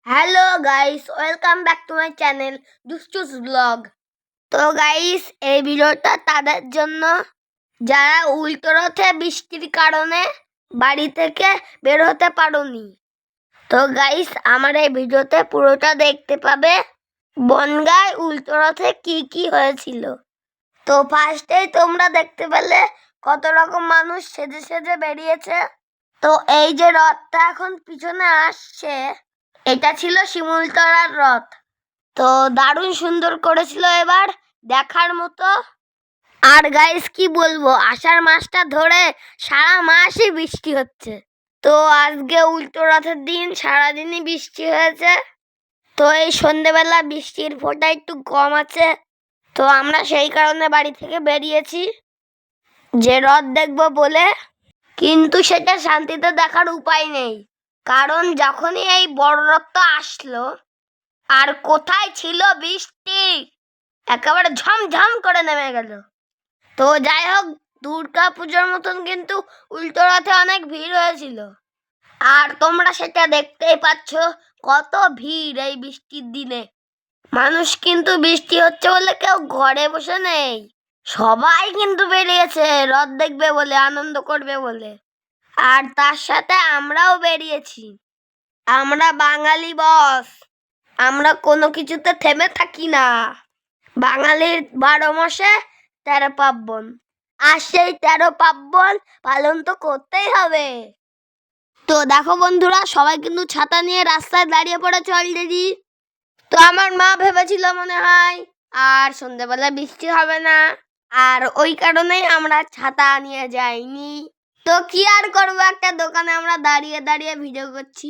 Hello guys, welcome back to my channel Dushtu's vlog. তো guys, এই ভিডিওটা তাদের জন্য যারা উল্টো রথে বৃষ্টির কারণে বাড়ি থেকে বের হতে পারোনি। তো গাইস, আমার এই ভিডিওতে পুরোটা দেখতে পাবে বনগাঁয় উল্টো রথে কি কি হয়েছিল। তো ফার্স্টেই তোমরা দেখতে পেলে কত রকম মানুষ সেজে সেজে বেরিয়েছে। তো এই যে রথটা এখন পিছনে আসছে, এটা ছিল শিমুলতলার রথ। তো দারুণ সুন্দর করেছিল, এবার দেখার মতো। আর গাইস, কি বলবো, আষাঢ় মাসটা ধরে সারা মাসই বৃষ্টি হচ্ছে। তো আজকে উল্টো রথের দিন সারাদিনই বৃষ্টি হয়েছে। তো এই সন্ধেবেলা বৃষ্টির ফোঁটা একটু কম আছে। তো আমরা সেই কারণে বাড়ি থেকে বেরিয়েছি যে রথ দেখবো বলে, কিন্তু সেটা শান্তিতে দেখার উপায় নেই, কারণ যখনই এই বড় রথটা আসলো আর কোথায় ছিল বৃষ্টি, একেবারে ঝমঝম করে নেমে গেল। তো যাই হোক, দুর্গা পুজোর মতন কিন্তু উল্টো রথে অনেক ভিড় হয়েছিল। আর তোমরা সেটা দেখতেই পাচ্ছ, কত ভিড় এই বৃষ্টির দিনে। মানুষ কিন্তু বৃষ্টি হচ্ছে বলে কেউ ঘরে বসে নেই, সবাই কিন্তু বেরিয়েছে রথ দেখবে বলে, আনন্দ করবে বলে। আর তার সাথে আমরাও বেরিয়েছি। আমরা বাঙালি বস, আমরা কোনো কিছুতে থেমে থাকি না। বাঙালির 12 মাসে 13 পার্বণ, আর সেই 13 পার্বণ পালন তো করতেই হবে। তো দেখো বন্ধুরা, সবাই কিন্তু ছাতা নিয়ে রাস্তায় দাঁড়িয়ে পড়েছে অলরেডি। তো আমার মা ভেবেছিল মনে হয় আর সন্ধ্যেবেলা বৃষ্টি হবে না, আর ওই কারণেই আমরা ছাতা নিয়ে যাইনি। তো কি আর করবো, একটা দোকানে আমরা দাঁড়িয়ে দাঁড়িয়ে ভিডিও করছি।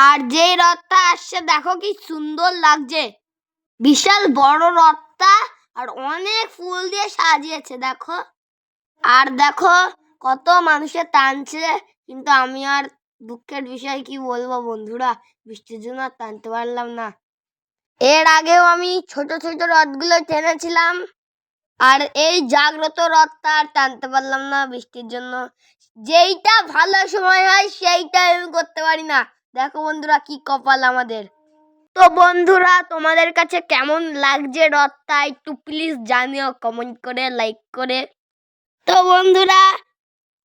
আর যেই রথটা আসছে দেখো কি সুন্দর লাগছে, বিশাল বড় রথটা, আর অনেক ফুল দিয়ে সাজিয়েছে দেখো। আর দেখো কত মানুষে টানছে, কিন্তু আমি আর দুঃখের বিষয় কি বলবো বন্ধুরা, বৃষ্টির জন্য আর টানতে পারলাম না। এর আগেও আমি ছোট ছোট রথগুলো টেনেছিলাম, আর এই জাগ্রত রথটা আর টানতে পারলাম না বৃষ্টির জন্য। যেইটা ভালো সময় হয় সেইটা আমি করতে পারি না। দেখো বন্ধুরা, কি কপাল আমাদের। তো বন্ধুরা, তোমাদের কাছে কেমন লাগছে রথটা একটু প্লিজ জানিও কমেন্ট করে, লাইক করে। তো বন্ধুরা,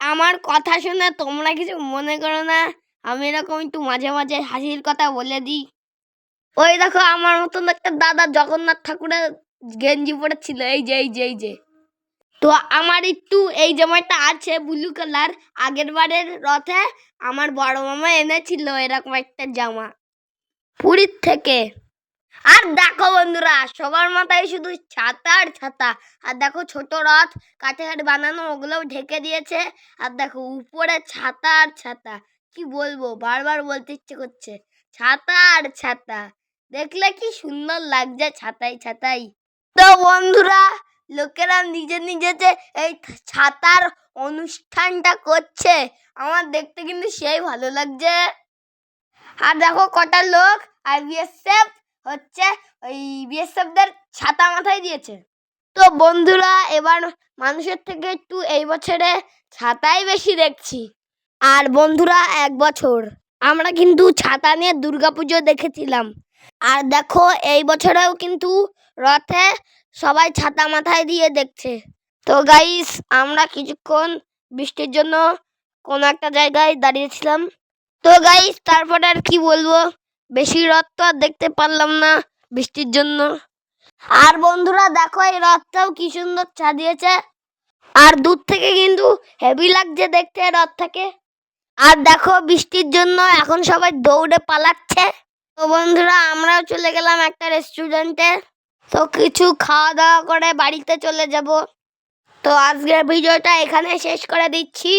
আমার কথা শুনে তোমরা কিছু মনে করো না, আমি এরকম একটু মাঝে মাঝে হাসির কথা বলে দিই। ওই দেখো আমার মতন একটা দাদা জগন্নাথ ঠাকুরের গেঞ্জি পরেছিল, এই যে। তো আমার একটু এই জামাটা আছে ব্লু কালার, আগের বারের রথে আমার বড় মামা এনেছিল এরকম একটা জামা পুরীর থেকে। আর দেখো বন্ধুরা, সবার মাথায় শুধু ছাতা আর ছাতা। আর দেখো ছোট রথ কাঠে বানানো, ওগুলোও ঢেকে দিয়েছে। আর দেখো উপরে ছাতা আর ছাতা, কি বলবো, বারবার বলতে ইচ্ছে করছে ছাতা আর ছাতা। দেখলে কি সুন্দর লাগছে ছাতাই ছাতাই। তো বন্ধুরা, লোকেরা নিজে নিজে যে এই ছাতার অনুষ্ঠানটা করছে, আমার দেখতে কিন্তু সেই ভালো লাগছে। আর দেখো কটা লোক আর বিএসএফ হচ্ছে, ওই বিএসএফদের ছাতা মাথায় দিয়েছে। তো বন্ধুরা, এবার মানুষের থেকে একটু এই বছরে ছাতাই বেশি দেখছি। আর বন্ধুরা, এক বছর আমরা কিন্তু ছাতা নিয়ে দুর্গাপুজো দেখেছিলাম। আর দেখো এই বছরেও কিন্তু রথে সবাই ছাতা মাথায় দিয়ে দেখছে। তো গাইস, আমরা কিছুক্ষণ বৃষ্টির জন্য কোনো একটা জায়গায় দাঁড়িয়েছিলাম। তো গাইস, তারপরে আর কি বলবো, বেশি রথ তো আর দেখতে পারলাম না বৃষ্টির জন্য। আর বন্ধুরা দেখো, এই রথটাও কি সুন্দর সাজিয়েছে, আর দূর থেকে কিন্তু হেভি লাগছে দেখতে রথটাকে। আর দেখো বৃষ্টির জন্য এখন সবাই দৌড়ে পালাচ্ছে। তো বন্ধুরা, আমরাও চলে গেলাম একটা রেস্টুরেন্টে, তো কিছু খাওয়া দাওয়া করে বাড়িতে চলে যাব। তো আজকের ভিডিওটা এখানে শেষ করে দিচ্ছি,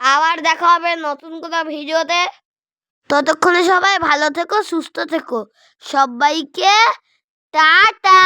আবার দেখা হবে নতুন কোনো ভিডিওতে। ততক্ষণে সবাই ভালো থেকো, সুস্থ থেকো, সবাইকে টাটা।